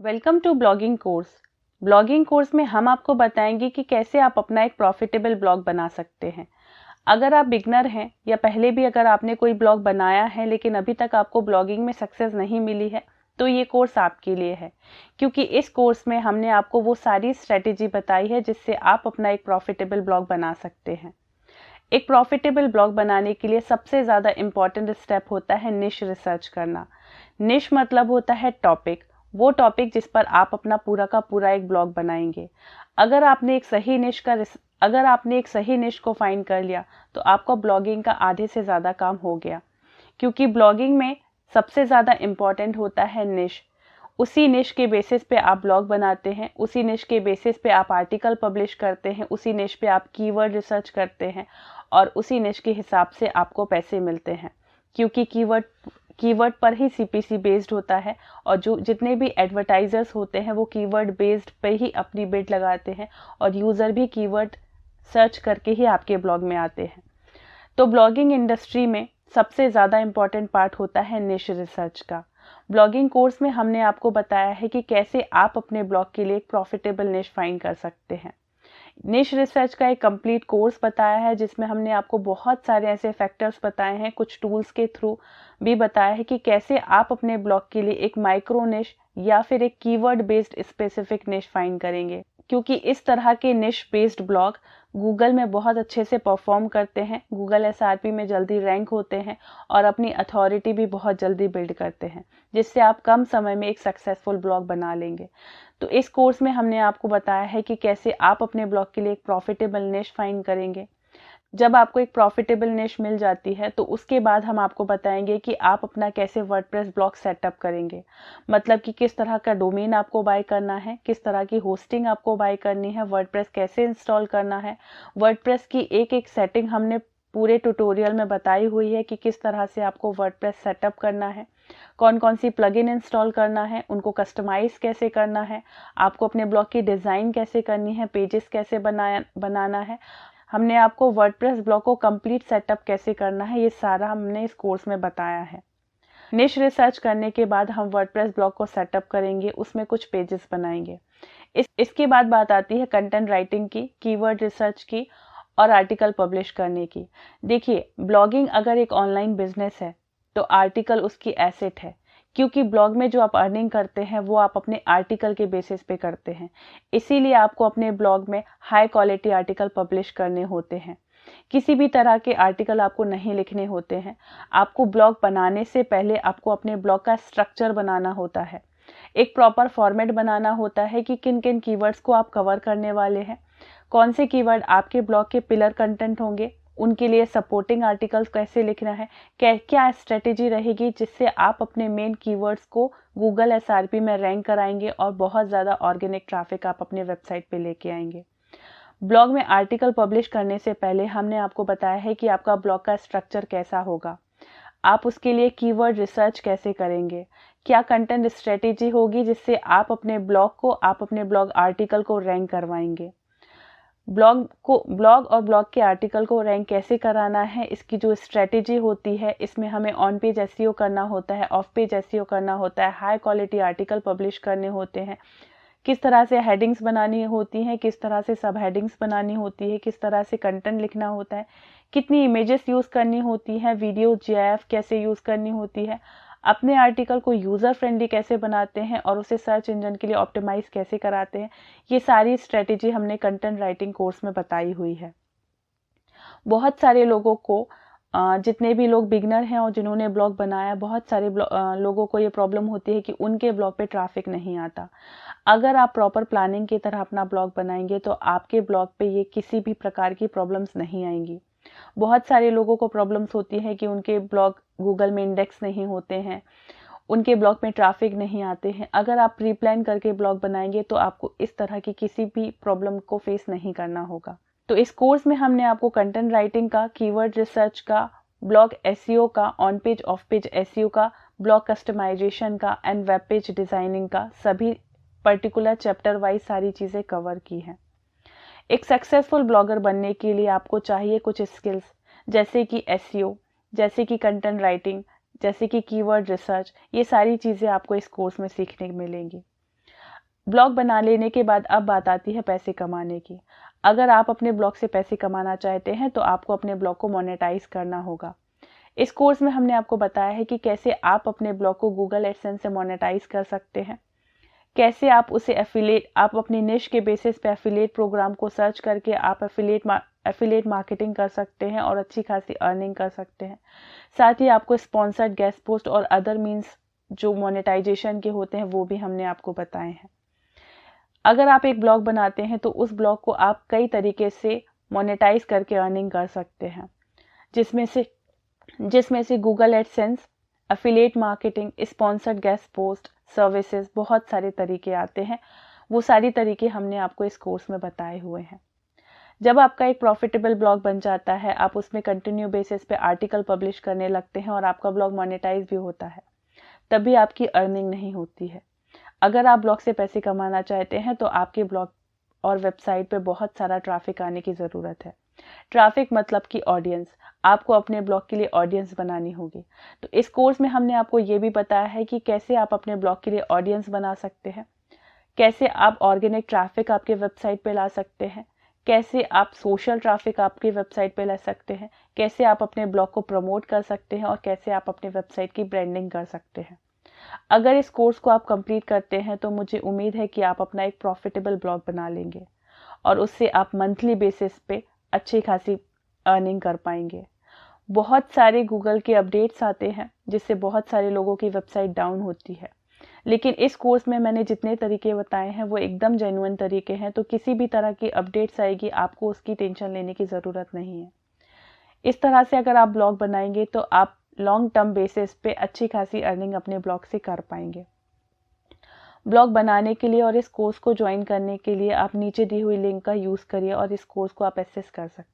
Welcome to blogging course. Blogging course में हम आपको बताएंगे कि कैसे आप अपना एक प्रॉफिटेबल ब्लॉग बना सकते हैं। अगर आप बिगनर हैं या पहले भी अगर आपने कोई ब्लॉग बनाया है लेकिन अभी तक आपको ब्लॉगिंग में सक्सेस नहीं मिली है तो ये कोर्स आपके लिए है, क्योंकि इस कोर्स में हमने आपको वो सारी स्ट्रेटेजी बताई है जिससे आप अपना एक प्रॉफिटेबल ब्लॉग बना सकते हैं। एक प्रॉफिटेबल ब्लॉग बनाने के लिए सबसे ज़्यादा इम्पॉर्टेंट स्टेप होता है निश रिसर्च करना। निश मतलब होता है टॉपिक, वो टॉपिक जिस पर आप अपना पूरा का पूरा एक ब्लॉग बनाएंगे। अगर आपने एक सही निश को फाइंड कर लिया तो आपका ब्लॉगिंग का आधे से ज़्यादा काम हो गया, क्योंकि ब्लॉगिंग में सबसे ज़्यादा इम्पॉर्टेंट होता है निश। उसी निश के बेसिस पे आप ब्लॉग बनाते हैं, उसी निश के बेसिस पे आप आर्टिकल पब्लिश करते हैं, उसी निश पे आप कीवर्ड रिसर्च करते हैं और उसी निश के हिसाब से आपको पैसे मिलते हैं, क्योंकि कीवर्ड पर ही सीपीसी बेस्ड होता है और जो जितने भी एडवर्टाइजर्स होते हैं वो कीवर्ड बेस्ड पे ही अपनी बिड लगाते हैं और यूज़र भी कीवर्ड सर्च करके ही आपके ब्लॉग में आते हैं। तो ब्लॉगिंग इंडस्ट्री में सबसे ज़्यादा इम्पॉर्टेंट पार्ट होता है निश रिसर्च का। ब्लॉगिंग कोर्स में हमने आपको बताया है कि कैसे आप अपने ब्लॉग के लिए एक प्रॉफिटेबल निश फाइंड कर सकते हैं। निश रिसर्च का एक कंप्लीट कोर्स बताया है जिसमें हमने आपको बहुत सारे ऐसे फैक्टर्स बताए हैं, कुछ टूल्स के थ्रू भी बताया है कि कैसे आप अपने ब्लॉग के लिए एक माइक्रो निश या फिर एक कीवर्ड बेस्ड स्पेसिफिक निश फाइंड करेंगे, क्योंकि इस तरह के निश बेस्ड ब्लॉग गूगल में बहुत अच्छे से परफॉर्म करते हैं, गूगल एसआरपी में जल्दी रैंक होते हैं और अपनी अथॉरिटी भी बहुत जल्दी बिल्ड करते हैं, जिससे आप कम समय में एक सक्सेसफुल ब्लॉग बना लेंगे। तो इस कोर्स में हमने आपको बताया है कि कैसे आप अपने ब्लॉग के लिए एक प्रॉफिटेबल निश फाइंड करेंगे। जब आपको एक प्रॉफिटेबल निश मिल जाती है तो उसके बाद हम आपको बताएंगे कि आप अपना कैसे वर्डप्रेस ब्लॉग सेटअप करेंगे, मतलब कि किस तरह का डोमेन आपको बाय करना है, किस तरह की होस्टिंग आपको बाय करनी है, वर्डप्रेस कैसे इंस्टॉल करना है। वर्डप्रेस की एक एक सेटिंग हमने पूरे ट्यूटोरियल में बताई हुई है कि किस तरह से आपको वर्डप्रेस सेटअप करना है, कौन कौन सी प्लगइन इंस्टॉल करना है, उनको कस्टमाइज कैसे करना है, आपको अपने ब्लॉग की डिज़ाइन कैसे करनी है, पेजेस कैसे बनाना है। हमने आपको वर्डप्रेस ब्लॉग को कंप्लीट सेटअप कैसे करना है, ये सारा हमने इस कोर्स में बताया है। निश रिसर्च करने के बाद हम वर्डप्रेस ब्लॉग को सेटअप करेंगे, उसमें कुछ पेजेस बनाएंगे। इसके बाद बात आती है कंटेंट राइटिंग की, कीवर्ड रिसर्च की और आर्टिकल पब्लिश करने की। देखिए, ब्लॉगिंग अगर एक ऑनलाइन बिजनेस है तो आर्टिकल उसकी एसेट है, क्योंकि ब्लॉग में जो आप अर्निंग करते हैं वो आप अपने आर्टिकल के बेसिस पे करते हैं। इसीलिए आपको अपने ब्लॉग में हाई क्वालिटी आर्टिकल पब्लिश करने होते हैं। किसी भी तरह के आर्टिकल आपको नहीं लिखने होते हैं। आपको ब्लॉग बनाने से पहले आपको अपने ब्लॉग का स्ट्रक्चर बनाना होता है, एक प्रॉपर फॉर्मेट बनाना होता है कि किन किन कीवर्ड्स को आप कवर करने वाले हैं, कौन से कीवर्ड आपके ब्लॉग के पिलर कंटेंट होंगे, उनके लिए सपोर्टिंग आर्टिकल्स कैसे लिखना है, क्या स्ट्रेटेजी रहेगी जिससे आप अपने मेन कीवर्ड्स को गूगल एसआरपी में रैंक कराएंगे और बहुत ज़्यादा ऑर्गेनिक ट्रैफिक आप अपने वेबसाइट पे लेके आएंगे। ब्लॉग में आर्टिकल पब्लिश करने से पहले हमने आपको बताया है कि आपका ब्लॉग का स्ट्रक्चर कैसा होगा, आप उसके लिए कीवर्ड रिसर्च कैसे करेंगे, क्या कंटेंट स्ट्रेटेजी होगी जिससे आप अपने ब्लॉग आर्टिकल को रैंक करवाएंगे। ब्लॉग और ब्लॉग के आर्टिकल को रैंक कैसे कराना है, इसकी जो स्ट्रेटेजी होती है, इसमें हमें ऑन पेज एसईओ करना होता है, ऑफ पेज एसईओ करना होता है, हाई क्वालिटी आर्टिकल पब्लिश करने होते हैं, किस तरह से हेडिंग्स बनानी होती हैं, किस तरह से सब हेडिंग्स बनानी होती है, किस तरह से कंटेंट लिखना होता है, कितनी इमेजेस यूज़ करनी होती हैं, वीडियो जीआईएफ कैसे यूज़ करनी होती है, अपने आर्टिकल को यूज़र फ्रेंडली कैसे बनाते हैं और उसे सर्च इंजन के लिए ऑप्टिमाइज कैसे कराते हैं। ये सारी स्ट्रेटेजी हमने कंटेंट राइटिंग कोर्स में बताई हुई है। बहुत सारे लोगों को जितने भी लोग बिगनर हैं और जिन्होंने ब्लॉग बनाया, बहुत सारे लोगों को ये प्रॉब्लम होती है कि उनके ब्लॉग पे ट्रैफिक नहीं आता। अगर आप प्रॉपर प्लानिंग की तरह अपना ब्लॉग बनाएंगे तो आपके ब्लॉग पे ये किसी भी प्रकार की प्रॉब्लम्स नहीं आएंगी। बहुत सारे लोगों को प्रॉब्लम्स होती है कि उनके ब्लॉग गूगल में इंडेक्स नहीं होते हैं, उनके ब्लॉग में ट्रैफिक नहीं आते हैं। अगर आप प्री प्लान करके ब्लॉग बनाएंगे तो आपको इस तरह की किसी भी प्रॉब्लम को फेस नहीं करना होगा। तो इस कोर्स में हमने आपको कंटेंट राइटिंग का, कीवर्ड रिसर्च का, ब्लॉग एसईओ का, on page of page SEO का, ब्लॉग कस्टमाइजेशन का एंड वेब पेज डिजाइनिंग का सभी पर्टिकुलर चैप्टर वाइज सारी चीज़ें कवर की हैं। एक सक्सेसफुल ब्लॉगर बनने के लिए आपको चाहिए कुछ स्किल्स, जैसे कि एसईओ, जैसे कि कंटेंट राइटिंग, जैसे कि कीवर्ड रिसर्च। ये सारी चीज़ें आपको इस कोर्स में सीखने को मिलेंगी। ब्लॉग बना लेने के बाद अब बात आती है पैसे कमाने की। अगर आप अपने ब्लॉग से पैसे कमाना चाहते हैं तो आपको अपने ब्लॉग को मोनेटाइज करना होगा। इस कोर्स में हमने आपको बताया है कि कैसे आप अपने ब्लॉग को गूगल एडसेंस से मोनेटाइज कर सकते हैं, कैसे आप उसे आप अपनी निश के बेसिस पे एफिलिएट प्रोग्राम को सर्च करके आप एफिलिएट मार्केटिंग कर सकते हैं और अच्छी खासी अर्निंग कर सकते हैं। साथ ही आपको स्पॉन्सर्ड गेस्ट पोस्ट और अदर मीन्स जो मोनेटाइजेशन के होते हैं वो भी हमने आपको बताए हैं। अगर आप एक ब्लॉग बनाते हैं तो उस ब्लॉग को आप कई तरीके से मोनेटाइज करके अर्निंग कर सकते हैं, जिसमें से Google AdSense, affiliate marketing, sponsored guest post, services, बहुत सारे तरीके आते हैं। वो सारी तरीके हमने आपको इस कोर्स में बताए हुए हैं। जब आपका एक प्रॉफिटेबल ब्लॉग बन जाता है, आप उसमें कंटिन्यू बेसिस पे आर्टिकल पब्लिश करने लगते हैं और आपका ब्लॉग मोनेटाइज भी होता है, तभी आपकी अर्निंग नहीं होती है। अगर आप ब्लॉग से पैसे कमाना चाहते हैं तो आपके ब्लॉग और वेबसाइट पे बहुत सारा ट्रैफिक आने की ज़रूरत है। ट्रैफिक मतलब कि ऑडियंस। आपको अपने ब्लॉग के लिए ऑडियंस बनानी होगी। तो इस कोर्स में हमने आपको ये भी बताया है कि कैसे आप अपने ब्लॉग के लिए ऑडियंस बना सकते हैं, कैसे आप ऑर्गेनिक ट्रैफिक आपके वेबसाइट पे ला सकते हैं, कैसे आप सोशल ट्रैफिक आपकी वेबसाइट पे ला सकते हैं, कैसे आप अपने ब्लॉग को प्रमोट कर सकते हैं और कैसे आप अपने वेबसाइट की ब्रांडिंग कर सकते हैं। अगर इस कोर्स को आप कंप्लीट करते हैं तो मुझे उम्मीद है कि आप अपना एक प्रॉफिटेबल ब्लॉग बना लेंगे और उससे आप मंथली बेसिस पे अच्छी खासी अर्निंग कर पाएंगे। बहुत सारे गूगल के अपडेट्स आते हैं जिससे बहुत सारे लोगों की वेबसाइट डाउन होती है, लेकिन इस कोर्स में मैंने जितने तरीके बताए हैं वो एकदम जेन्युइन तरीके हैं, तो किसी भी तरह की अपडेट्स आएगी आपको उसकी टेंशन लेने की ज़रूरत नहीं है। इस तरह से अगर आप ब्लॉग बनाएंगे तो आप लॉन्ग टर्म बेसिस पे अच्छी खासी अर्निंग अपने ब्लॉग से कर पाएंगे। ब्लॉग बनाने के लिए और इस कोर्स को ज्वाइन करने के लिए आप नीचे दी हुई लिंक का यूज़ करिए और इस कोर्स को आप एक्सेस कर सकते हैं।